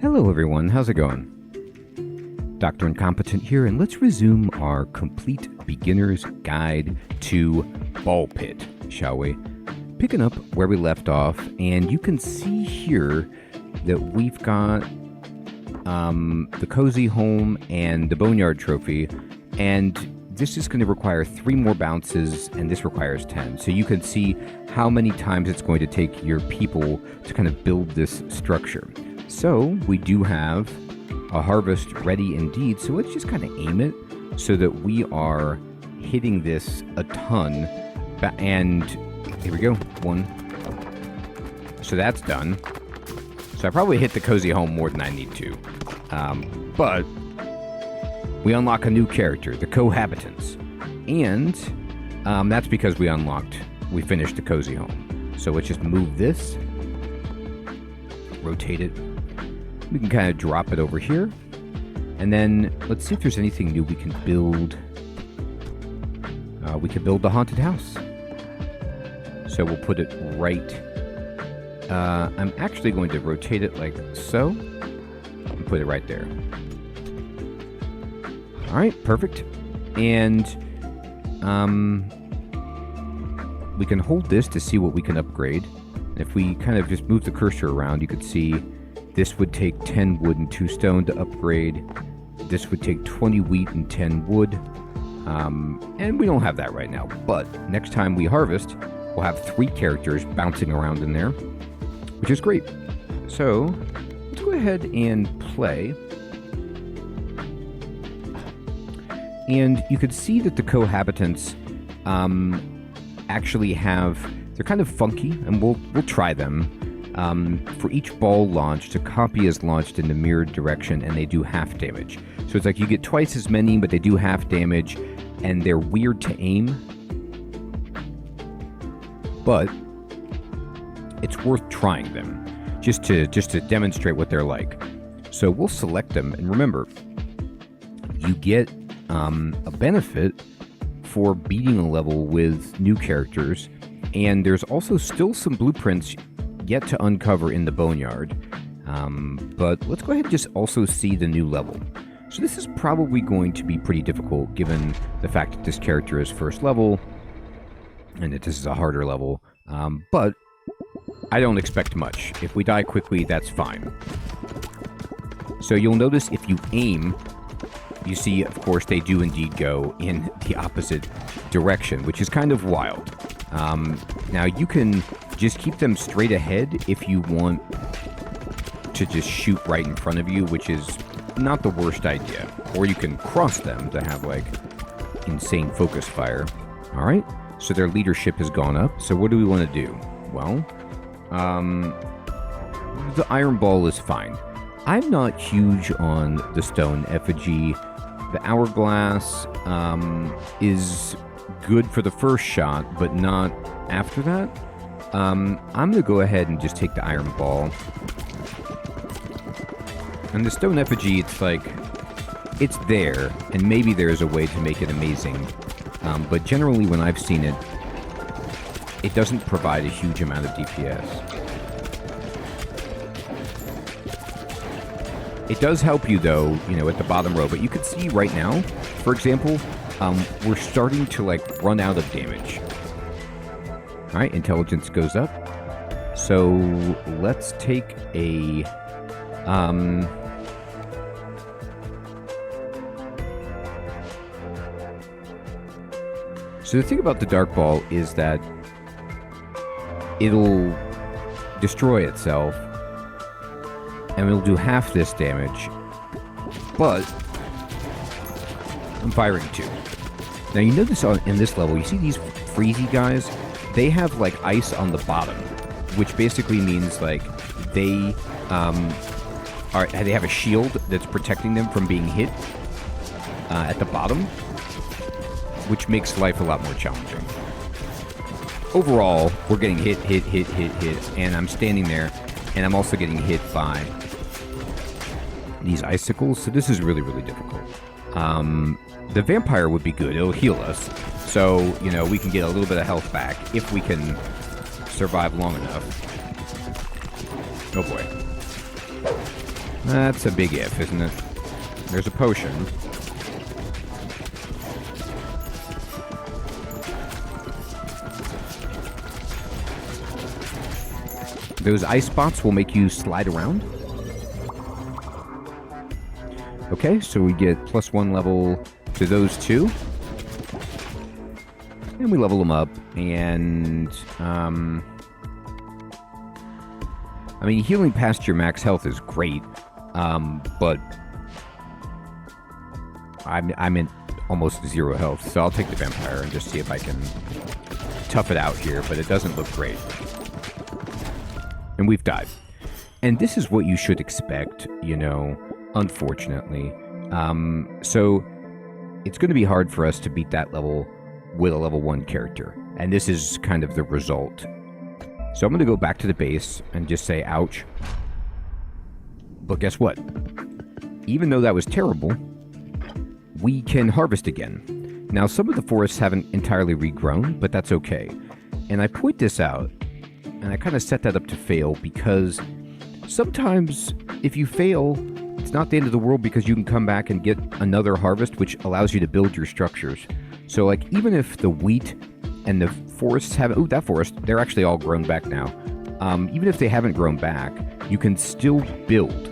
Hello everyone, how's it going? Dr. Incompetent here, and let's resume our complete beginner's guide to Ball Pit, shall we? Picking up where we left off, and you can see here that we've got the cozy home and the boneyard trophy, and this is going to require 3 more bounces, and this requires 10. So you can see how many times it's going to take your people to kind of build this structure. So we do have a harvest ready indeed, so let's just kind of aim it so that we are hitting this a ton. And here we go, 1. So that's done. So I probably hit the cozy home more than I need to. But we unlock a new character, the cohabitants. And that's because we finished the cozy home. So let's just move this, rotate it. We can kind of drop it over here. And then let's see if there's anything new we can build. We could build the haunted house. So we'll put it right. I'm actually going to rotate it like so. And put it right there. All right, perfect. And we can hold this to see what we can upgrade. And if we kind of just move the cursor around, you could see this would take 10 wood and 2 stone to upgrade. This would take 20 wheat and 10 wood. And we don't have that right now. But next time we harvest, we'll have 3 characters bouncing around in there, which is great. So let's go ahead and play. And you could see that the cohabitants actually they're kind of funky, and we'll try them. For each ball launched, a copy is launched in the mirrored direction, and they do half damage. So it's like you get twice as many, but they do half damage, and they're weird to aim. But it's worth trying them, just to demonstrate what they're like. So we'll select them, and remember, you get a benefit for beating a level with new characters, and there's also still some blueprints yet to uncover in the boneyard. But let's go ahead and just also see the new level. So this is probably going to be pretty difficult given the fact that this character is first level and that this is a harder level. But I don't expect much. If we die quickly, that's fine. So you'll notice if you aim, you see, of course, they do indeed go in the opposite direction, which is kind of wild. Now, you can just keep them straight ahead if you want to just shoot right in front of you, which is not the worst idea. Or you can cross them to have, like, insane focus fire. All right, so their leadership has gone up. So what do we want to do? Well, the iron ball is fine. I'm not huge on the stone effigy. The hourglass is good for the first shot, but not after that. I'm going to go ahead and just take the iron ball. And the stone effigy, it's like, it's there, and maybe there's a way to make it amazing. But generally, when I've seen it, it doesn't provide a huge amount of DPS. It does help you, though, at the bottom row. But you can see right now, for example, we're starting to, run out of damage. All right, intelligence goes up. So let's take a... So the thing about the dark ball is that it'll destroy itself, and it'll do half this damage, but I'm firing 2. Now you notice in this level, you see these freezy guys? They have ice on the bottom, which basically means they have a shield that's protecting them from being hit at the bottom, which makes life a lot more challenging. Overall, we're getting hit, and I'm standing there, and I'm also getting hit by these icicles, so this is really, really difficult. The vampire would be good. It'll heal us, so, we can get a little bit of health back if we can survive long enough. Oh boy. That's a big if, isn't it? There's a potion. Those ice spots will make you slide around. Okay, so we get +1 level to those two. And we level them up, and I mean, healing past your max health is great, but I'm in almost 0 health, so I'll take the vampire and just see if I can tough it out here, but it doesn't look great. And we've died. And this is what you should expect, you know, unfortunately. So it's going to be hard for us to beat that level with a level 1 character. And this is kind of the result. So I'm going to go back to the base and just say, ouch. But guess what? Even though that was terrible, we can harvest again. Now, some of the forests haven't entirely regrown, but that's okay. And I point this out, and I kind of set that up to fail, because sometimes if you fail, it's not the end of the world, because you can come back and get another harvest, which allows you to build your structures. So, like, even if the wheat and the forests haven't... Ooh, that forest, they're actually all grown back now. Even if they haven't grown back, you can still build.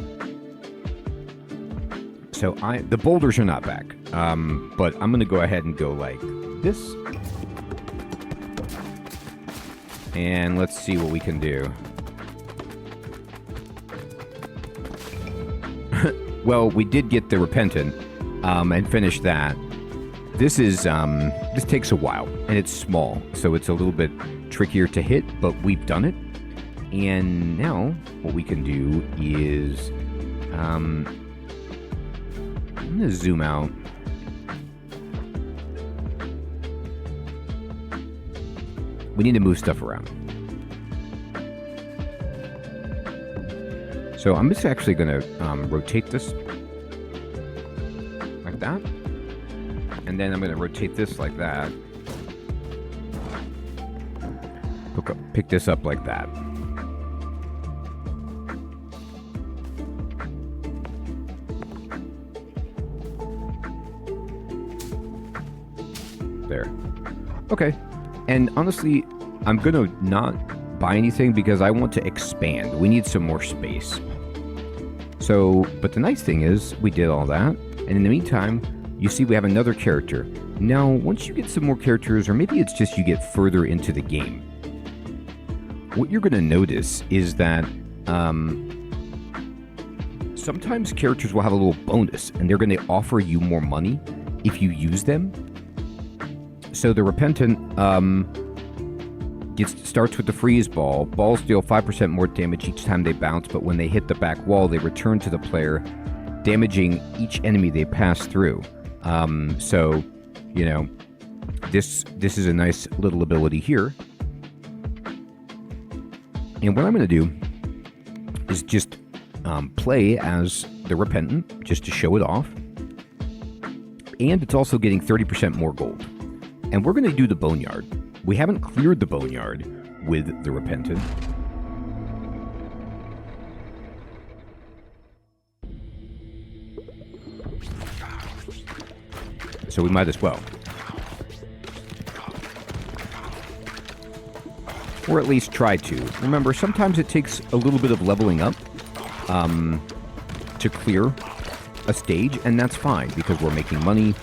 So, the boulders are not back. But I'm going to go ahead and go like this. And let's see what we can do. Well, we did get the repentant, and finish that. This takes a while, and it's small, so it's a little bit trickier to hit, but we've done it. And now, what we can do is, I'm gonna zoom out. We need to move stuff around. So I'm just actually going to rotate this like that. And then I'm going to rotate this like that. Pick this up like that. There. Okay. And honestly, I'm going to not buy anything because I want to expand. We need some more space. So, but the nice thing is, we did all that, and in the meantime, you see we have another character. Now, once you get some more characters, or maybe it's just you get further into the game, what you're going to notice is that sometimes characters will have a little bonus, and they're going to offer you more money if you use them. So the repentant starts with the freeze ball. Balls deal 5% more damage each time they bounce, but when they hit the back wall, they return to the player, damaging each enemy they pass through. So, you know, this is a nice little ability here. And what I'm going to do is just play as the repentant, just to show it off. And it's also getting 30% more gold. And we're going to do the boneyard. We haven't cleared the boneyard with the repentant. So we might as well. Or at least try to. Remember, sometimes it takes a little bit of leveling up to clear a stage, and that's fine, because we're making money,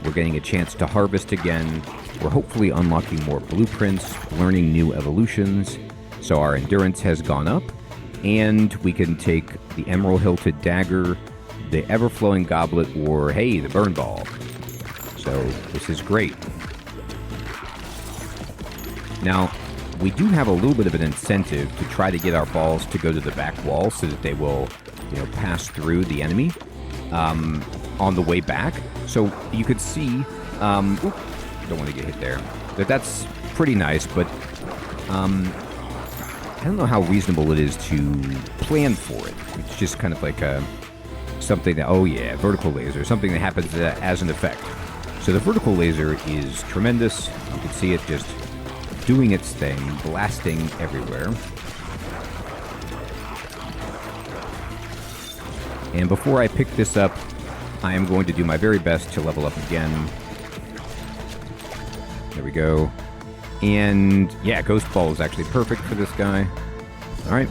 we're getting a chance to harvest again, we're hopefully unlocking more blueprints, learning new evolutions, so our endurance has gone up, and we can take the emerald-hilted dagger, the ever-flowing goblet, or, hey, the burn ball. So, this is great. Now, we do have a little bit of an incentive to try to get our balls to go to the back wall so that they will, you know, pass through the enemy on the way back. So, you could see... don't want to get hit there. But that's pretty nice, but I don't know how reasonable it is to plan for it. It's just kind of like something that, oh yeah, vertical laser, something that happens as an effect. So the vertical laser is tremendous. You can see it just doing its thing, blasting everywhere. And before I pick this up, I am going to do my very best to level up again. There we go. And yeah, Ghost Ball is actually perfect for this guy. Alright.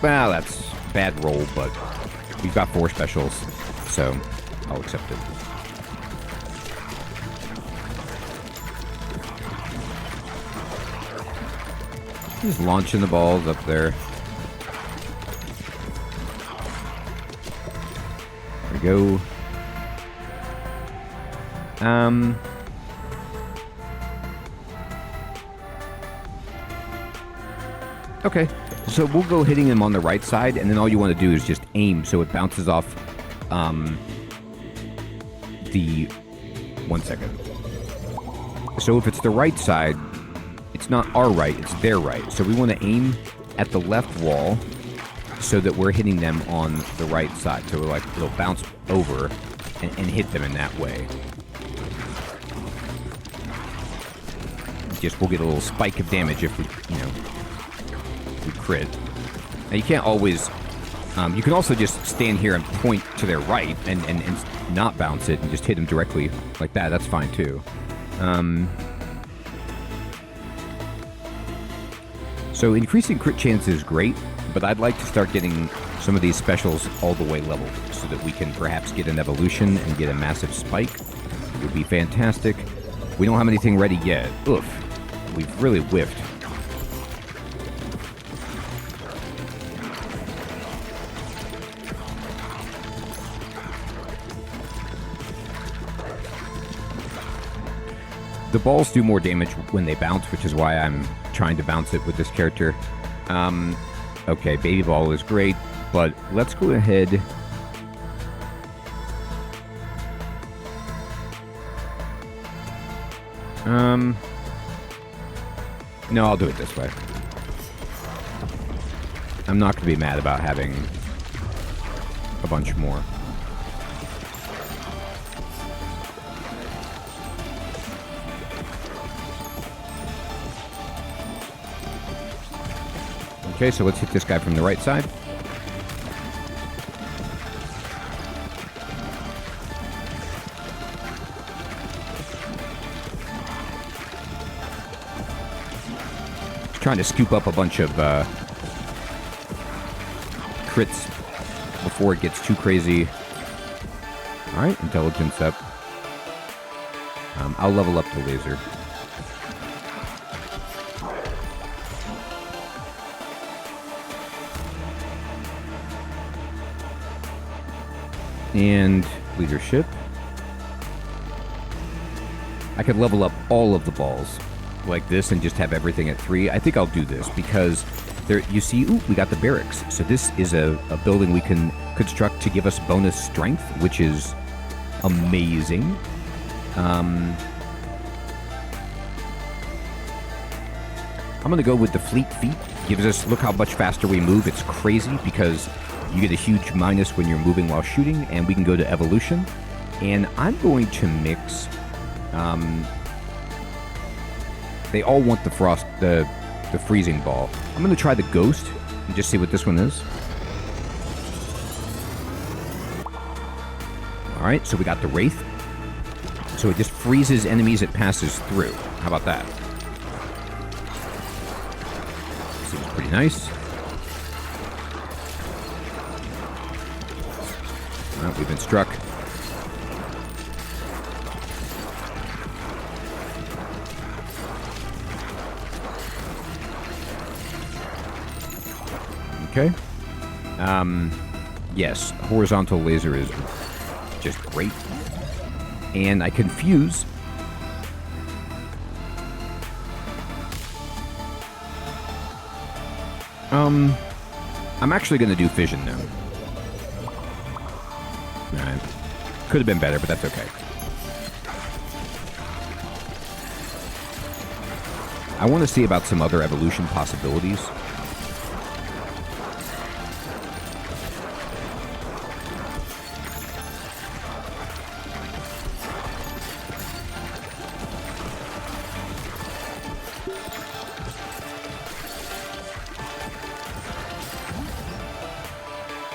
Well, that's a bad roll, but we've got 4 specials, so I'll accept it. Just launching the balls up there. There we go. Okay, so we'll go hitting him on the right side, and then all you want to do is just aim so it bounces off the... 1 second. So if it's the right side, it's not our right, it's their right. So we want to aim at the left wall so that we're hitting them on the right side. So like it'll bounce over and hit them in that way. Just we'll get a little spike of damage if we, we crit. Now you can't always... you can also just stand here and point to their right and not bounce it and just hit them directly like that. That's fine too. So increasing crit chance is great, but I'd like to start getting some of these specials all the way leveled so that we can perhaps get an evolution and get a massive spike. It would be fantastic. We don't have anything ready yet. Oof. We've really whiffed. The balls do more damage when they bounce, which is why I'm trying to bounce it with this character. Okay, Baby Ball is great, but let's go ahead... No, I'll do it this way. I'm not going to be mad about having a bunch more. Okay, so let's hit this guy from the right side. Just trying to scoop up a bunch of crits before it gets too crazy. Alright, intelligence up. I'll level up the laser. And leadership. I could level up all of the balls like this and just have everything at 3. I think I'll do this because there, you see, ooh, we got the barracks. So this is a building we can construct to give us bonus strength, which is amazing. I'm going to go with the fleet feet. Gives us, look how much faster we move. It's crazy because you get a huge minus when you're moving while shooting, and we can go to evolution. And I'm going to mix... they all want the frost, the freezing ball. I'm going to try the ghost and just see what this one is. Alright, so we got the wraith. So it just freezes enemies it passes through. How about that? Seems pretty nice. Well, we've been struck. Okay. Yes, horizontal laser is just great. And I confuse. I'm actually going to do fission now. Alright. Could have been better, but that's okay. I want to see about some other evolution possibilities.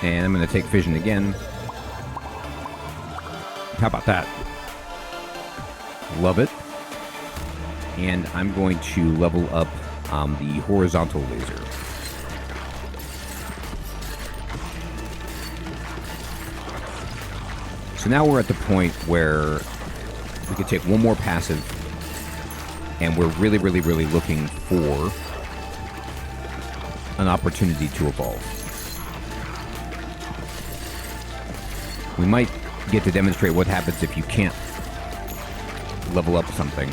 And I'm going to take fission again. How about that? Love it. And I'm going to level up the horizontal laser. So now we're at the point where we can take one more passive, and we're really, really, really looking for an opportunity to evolve. We might get to demonstrate what happens if you can't level up something.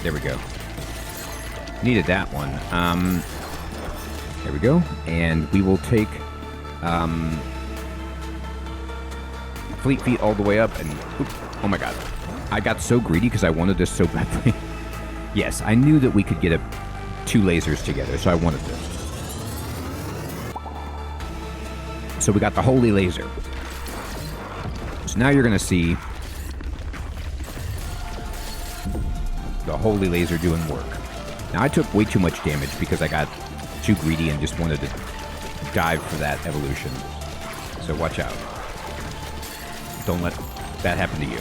There we go. Needed that one. There we go. And we will take Fleet Feet all the way up. And oops, oh my god. I got so greedy because I wanted this so badly. Yes, I knew that we could get two lasers together, so I wanted this. So we got the Holy Laser. So now you're going to see the Holy Laser doing work. Now I took way too much damage because I got too greedy and just wanted to dive for that evolution. So watch out. Don't let that happen to you.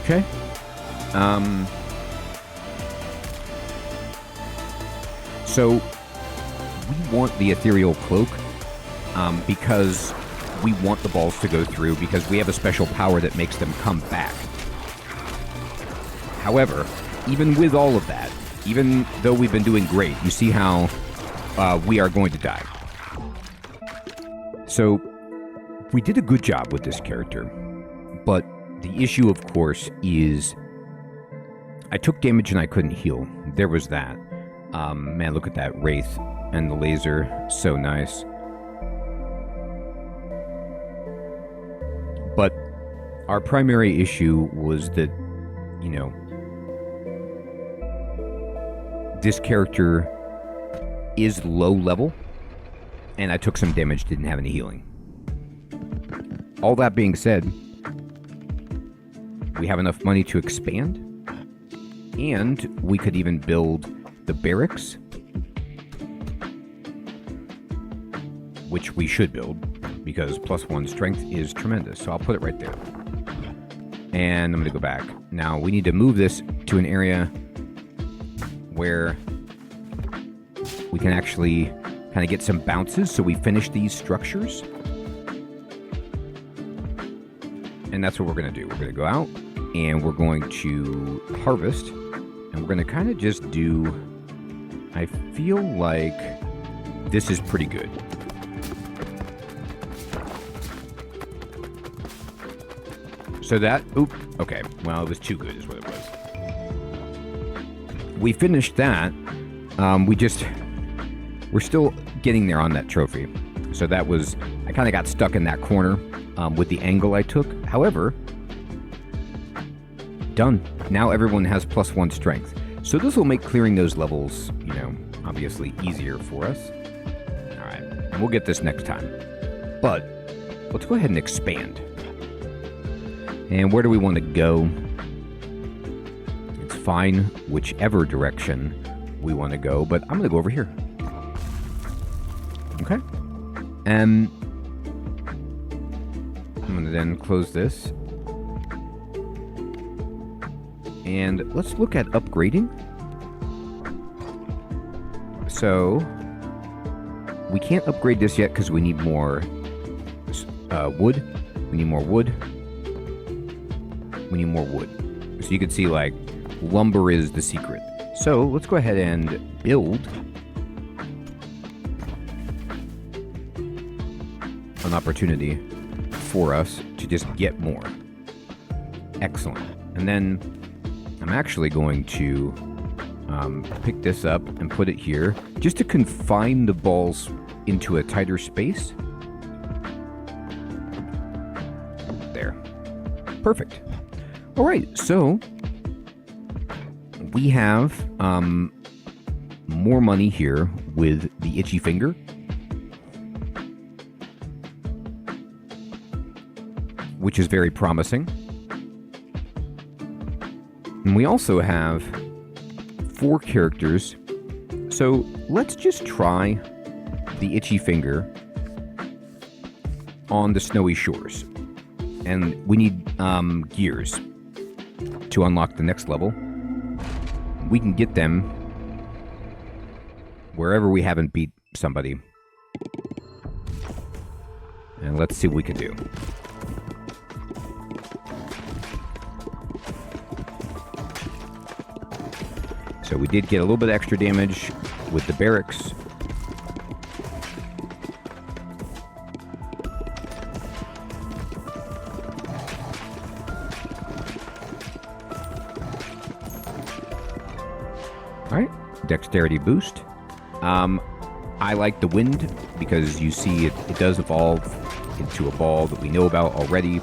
Okay. So we want the ethereal cloak because we want the balls to go through because we have a special power that makes them come back. However, even with all of that, even though we've been doing great, you see how we are going to die. So we did a good job with this character, but the issue, of course, is I took damage and I couldn't heal. There was that. Man, look at that Wraith and the laser. So nice. But our primary issue was that, you know, this character is low level, and I took some damage, didn't have any healing. All that being said, we have enough money to expand, and we could even build the barracks, which we should build because +1 strength is tremendous. So I'll put it right there. And I'm going to go back. Now we need to move this to an area where we can actually kind of get some bounces so we finish these structures. And that's what we're going to do. We're going to go out and we're going to harvest, and we're going to kind of just do, I feel like this is pretty good. So that, okay, well, it was too good is what it was. We finished that. We're still getting there on that trophy. So that was, I kind of got stuck in that corner with the angle I took. However, done. Now everyone has +1 strength. So this will make clearing those levels, you know, obviously easier for us. All right, and we'll get this next time. But let's go ahead and expand. And where do we want to go? It's fine whichever direction we want to go, but I'm going to go over here. Okay. I'm going to then close this. And let's look at upgrading. So we can't upgrade this yet because we need more wood. We need more wood. We need more wood. So you can see, like, lumber is the secret. So let's go ahead and build an opportunity for us to just get more. Excellent. And then I'm actually going to pick this up and put it here just to confine the balls into a tighter space. There. Perfect. All right, so we have more money here with the itchy finger. Which is very promising. And we also have 4 characters. So let's just try the itchy finger on the snowy shores. And we need gears to unlock the next level. We can get them wherever we haven't beat somebody. And let's see what we can do. So we did get a little bit extra damage with the barracks. All right, dexterity boost. I like the wind because you see it does evolve into a ball that we know about already.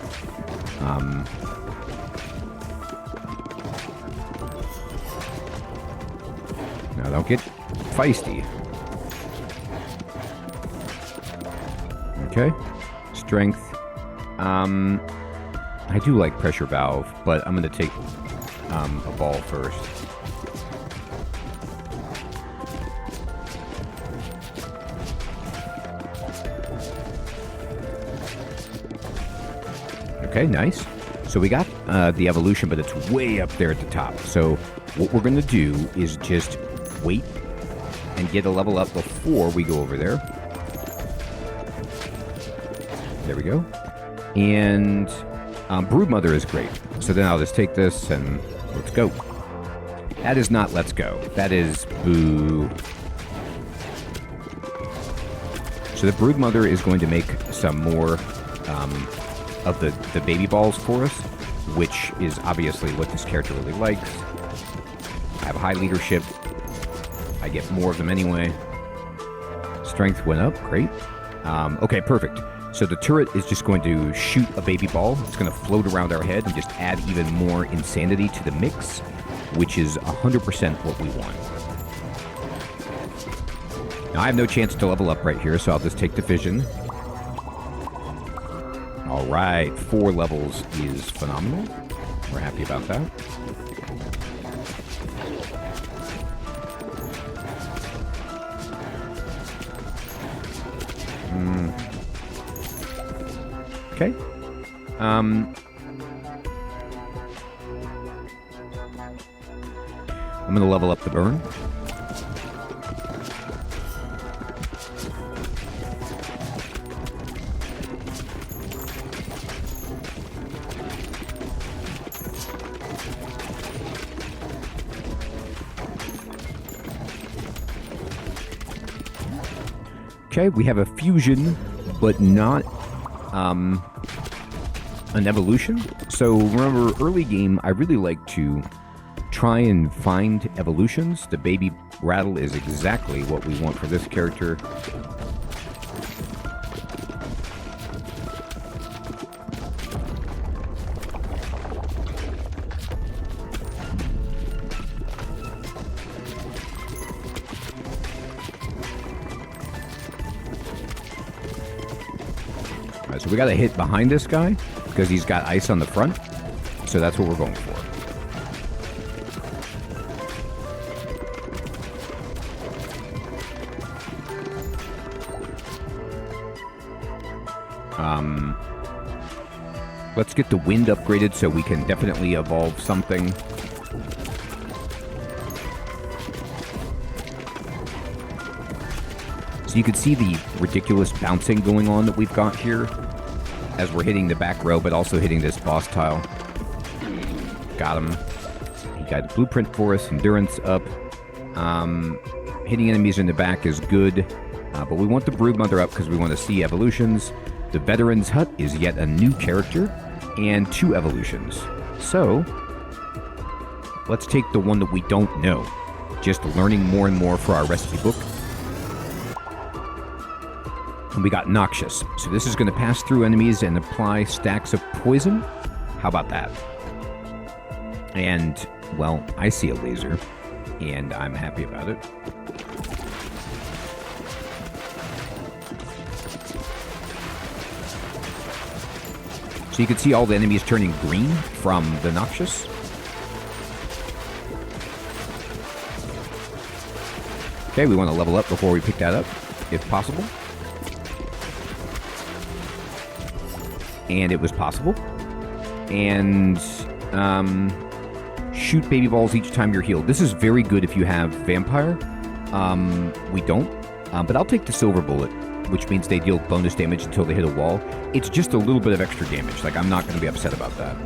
Now don't get feisty. Okay, strength. I do like pressure valve, but I'm going to take a ball first. Okay, nice. So we got the evolution, but it's way up there at the top. So what we're going to do is just wait and get a level up before we go over there. There we go. And Broodmother is great. So then I'll just take this and let's go. That is not let's go. That is boo. So the Broodmother is going to make some more of the baby balls for us, which is obviously what this character really likes. I have high leadership. I get more of them anyway. Strength went up. Great. Okay, perfect. So the turret is just going to shoot a baby ball. It's going to float around our head and just add even more insanity to the mix, which is 100% what we want. Now, I have no chance to level up right here, so I'll just take the vision. All right, 4 levels is phenomenal. We're happy about that. Okay. I'm going to level up the burn. Okay, we have a fusion, but not an evolution. So remember, early game, I really like to try and find evolutions. The baby rattle is exactly what we want for this character. So we got to hit behind this guy because he's got ice on the front. So that's what we're going for. Let's get the wind upgraded so we can definitely evolve something. So you can see the ridiculous bouncing going on that we've got here as we're hitting the back row, but also hitting this boss tile. Got him. He got a blueprint for us. Endurance up. Hitting enemies in the back is good, but we want the Broodmother up because we want to see evolutions. The Veteran's Hut is yet a new character and 2 evolutions. So, let's take the one that we don't know. Just learning more and more for our recipe book. And we got Noxious. So this is going to pass through enemies and apply stacks of poison. How about that? And, well, I see a laser, and I'm happy about it. So you can see all the enemies turning green from the Noxious. Okay, we want to level up before we pick that up, if possible. And it was possible. And shoot baby balls each time you're healed. This is very good if you have Vampire. We don't. But I'll take the Silver Bullet, which means they deal bonus damage until they hit a wall. It's just a little bit of extra damage. Like, I'm not going to be upset about that.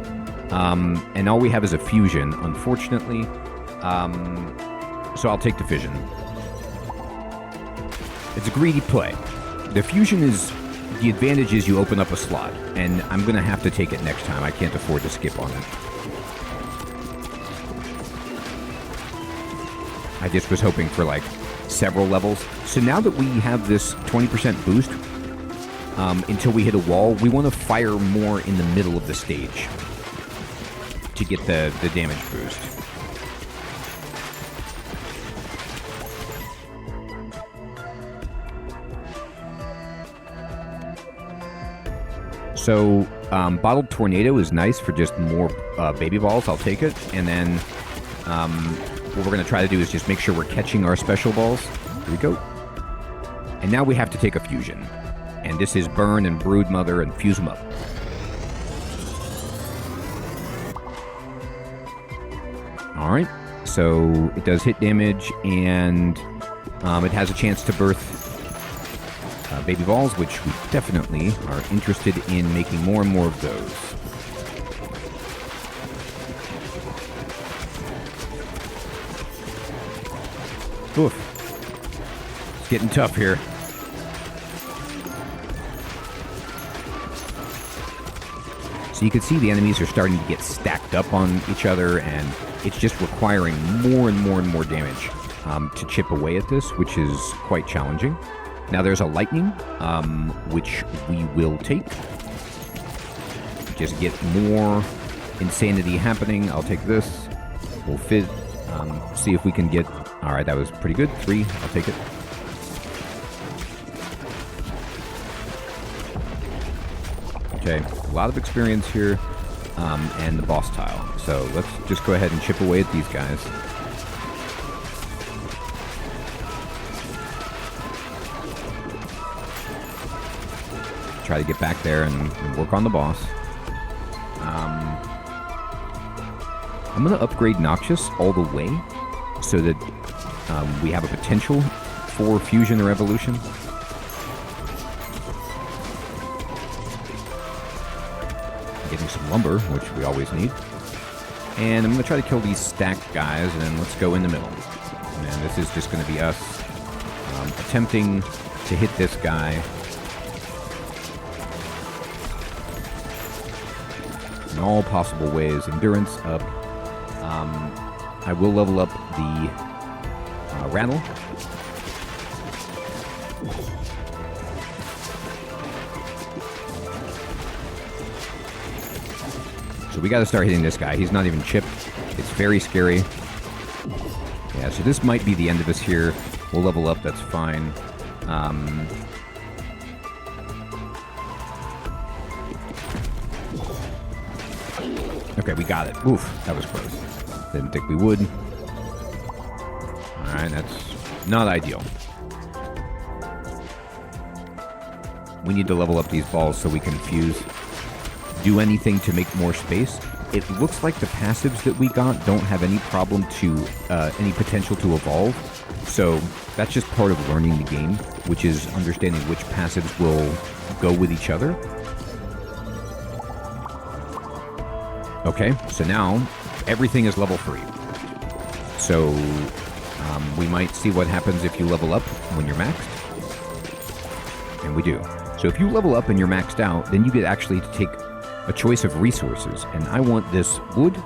And all we have is a Fusion, unfortunately. So I'll take the Fission. It's a greedy play. The Fusion is... The advantage is you open up a slot, and I'm going to have to take it next time. I can't afford to skip on it. I just was hoping for, like, several levels. So now that we have this 20% boost until we hit a wall, we want to fire more in the middle of the stage to get the damage boost. So, Bottled Tornado is nice for just more baby balls. I'll take it. And then what we're going to try to do is just make sure we're catching our special balls. Here we go. And now we have to take a Fusion. And this is Burn and Broodmother and fuse them up. Alright. So, it does hit damage, and it has a chance to birth baby balls, which we definitely are interested in making more and more of those. Oof. It's getting tough here. So you can see the enemies are starting to get stacked up on each other, and it's just requiring more and more and more damage to chip away at this, which is quite challenging. Now there's a lightning, which we will take. Just get more insanity happening. I'll take this. We'll see if we can get... Alright, that was pretty good. 3, I'll take it. Okay, a lot of experience here, and the boss tile. So let's just go ahead and chip away at these guys. Try to get back there and work on the boss. I'm going to upgrade Noxious all the way so that we have a potential for Fusion or Evolution. Getting some lumber, which we always need. And I'm going to try to kill these stacked guys, and then let's go in the middle. And this is just going to be us attempting to hit this guy. In all possible ways. Endurance up. I will level up the rattle. So we got to start hitting this guy. He's not even chipped. It's very scary. Yeah, so this might be the end of us here. We'll level up. That's fine. Okay, we got it. Oof, that was close. Didn't think we would. Alright, that's not ideal. We need to level up these balls so we can fuse. Do anything to make more space. It looks like the passives that we got don't have any problem to, any potential to evolve. So that's just part of learning the game, which is understanding which passives will go with each other. Okay, so now everything is level 3. So we might see what happens if you level up when you're maxed. And we do. So if you level up and you're maxed out, then you get actually to take a choice of resources, and I want this wood.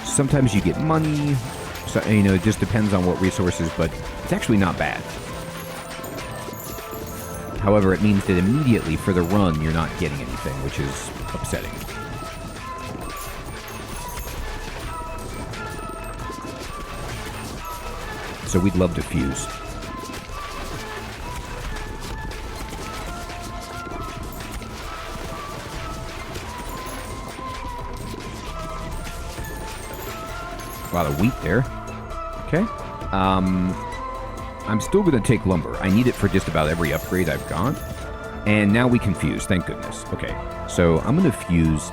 Sometimes you get money, so, it just depends on what resources, but it's actually not bad. However, it means that immediately for the run, you're not getting anything, which is upsetting. So we'd love to fuse. A lot of wheat there. Okay. I'm still going to take lumber. I need it for just about every upgrade I've got. And now we can fuse, thank goodness. Okay, so I'm going to fuse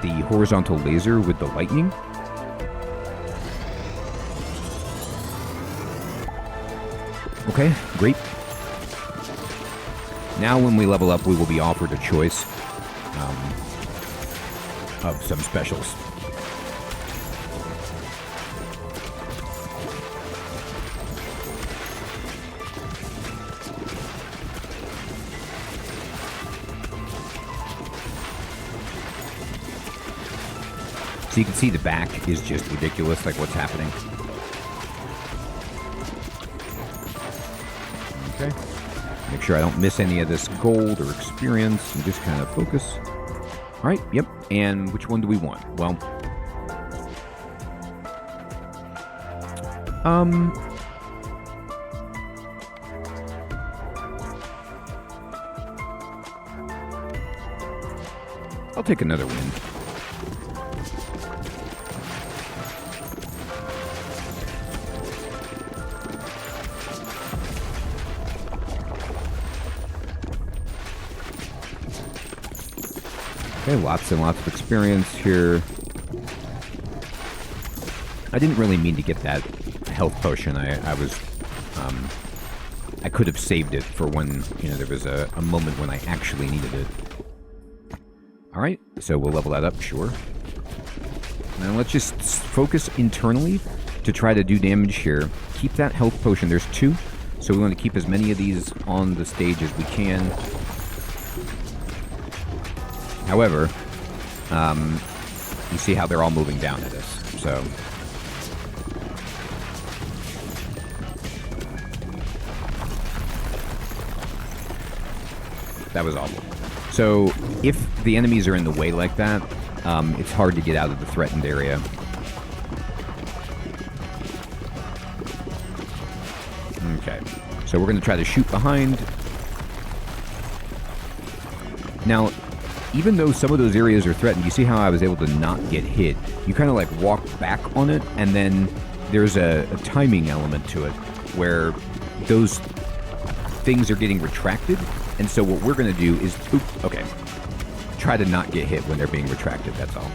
the horizontal laser with the lightning. Okay, great. Now when we level up, we will be offered a choice of some specials. So you can see the back is just ridiculous, like what's happening. Okay. Make sure I don't miss any of this gold or experience and just kind of focus. All right, yep. And which one do we want? Well, I'll take another wind. Okay, lots and lots of experience here. I didn't really mean to get that health potion. I could have saved it for when, there was a moment when I actually needed it. Alright, so we'll level that up, sure. Now let's just focus internally to try to do damage here. Keep that health potion. There's 2, so we want to keep as many of these on the stage as we can. However, you see how they're all moving down at us, so... That was awful. So, if the enemies are in the way like that, it's hard to get out of the threatened area. Okay, so we're going to try to shoot behind. Now, even though some of those areas are threatened, you see how I was able to not get hit? You kind of like walk back on it, and then there's a timing element to it where those things are getting retracted. And so what we're going to do is, try to not get hit when they're being retracted, that's all.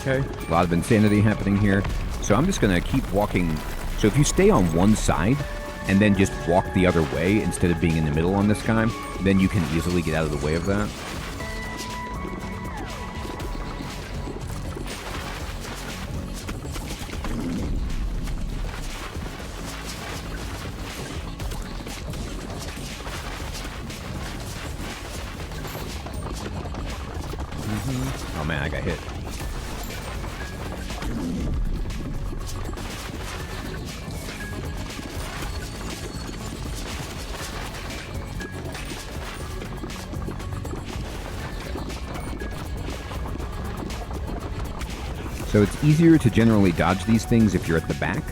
Okay, a lot of insanity happening here. So I'm just going to keep walking. So if you stay on one side and then just walk the other way instead of being in the middle on this guy, then you can easily get out of the way of that. Oh man, I got hit. So it's easier to generally dodge these things if you're at the back.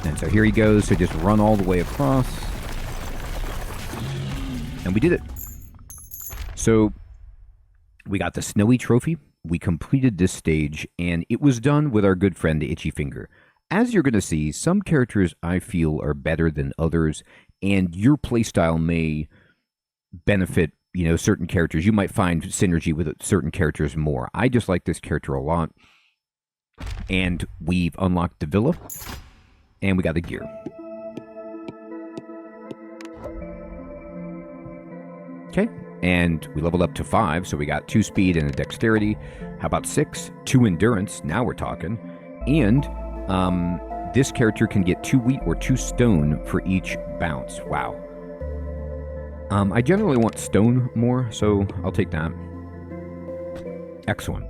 And so here he goes, so just run all the way across. And we did it. So we got the snowy trophy, we completed this stage, and it was done with our good friend the Itchy Finger. As you're going to see, some characters I feel are better than others, and your playstyle may benefit certain characters. You might find synergy with certain characters more. I just like this character a lot. And we've unlocked the villa. And we got the gear. Okay, and we leveled up to 5, so we got 2 speed and a dexterity. How about 6? 2 endurance, now we're talking. And this character can get 2 wheat or 2 stone for each bounce. Wow. I generally want stone more, so I'll take that. Excellent.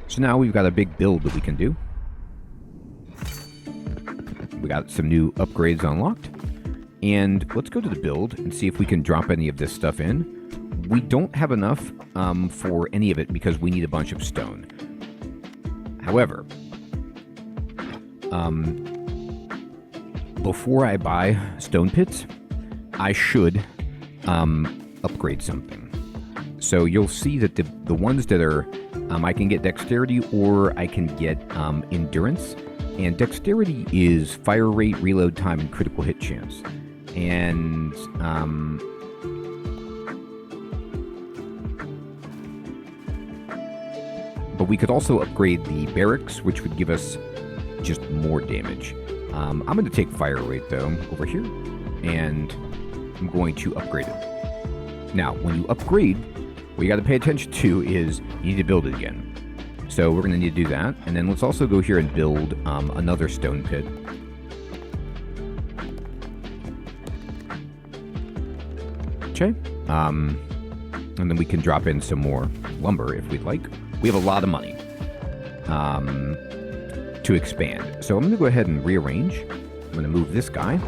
So now we've got a big build that we can do. We got some new upgrades unlocked. And let's go to the build and see if we can drop any of this stuff in. We don't have enough for any of it because we need a bunch of stone. However, before I buy stone pits, I should upgrade something. So you'll see that the ones that are, I can get dexterity or I can get endurance. And dexterity is fire rate, reload time, and critical hit chance. And but we could also upgrade the barracks, which would give us just more damage. I'm going to take fire rate though over here, and I'm going to upgrade it. Now, when you upgrade, what you got to pay attention to is you need to build it again. So we're going to need to do that, and then let's also go here and build another stone pit. Okay, and then we can drop in some more lumber if we'd like. We have a lot of money to expand. So I'm going to go ahead and rearrange. I'm going to move this guy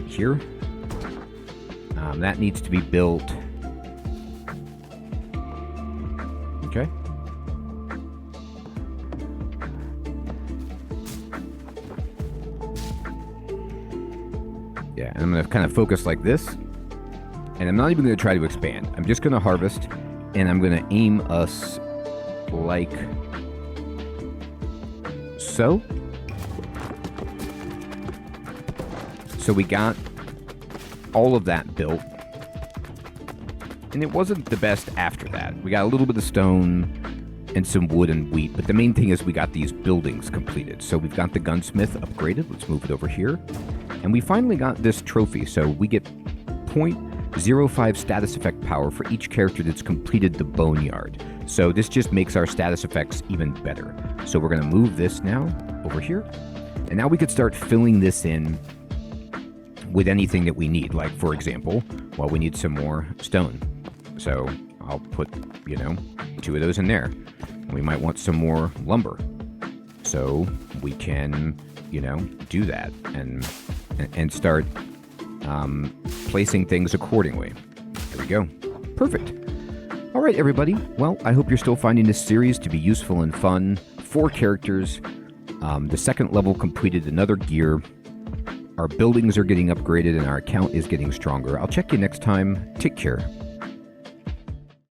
here. That needs to be built. Okay. Yeah, and I'm going to kind of focus like this. And I'm not even going to try to expand. I'm just going to harvest, and I'm going to aim us like so. So we got all of that built. And it wasn't the best after that. We got a little bit of stone and some wood and wheat, but the main thing is we got these buildings completed. So we've got the gunsmith upgraded. Let's move it over here. And we finally got this trophy. So we get 0.05 status effect power for each character that's completed the boneyard. So this just makes our status effects even better. So we're going to move this now over here. And now we could start filling this in with anything that we need. Like, for example, well, we need some more stone. So I'll put, 2 of those in there. We might want some more lumber. So we can, do that and start placing things accordingly. There we go. Perfect. All right, everybody. Well, I hope you're still finding this series to be useful and fun. 4 characters. The second level completed another gear. Our buildings are getting upgraded and our account is getting stronger. I'll check you next time. Take care.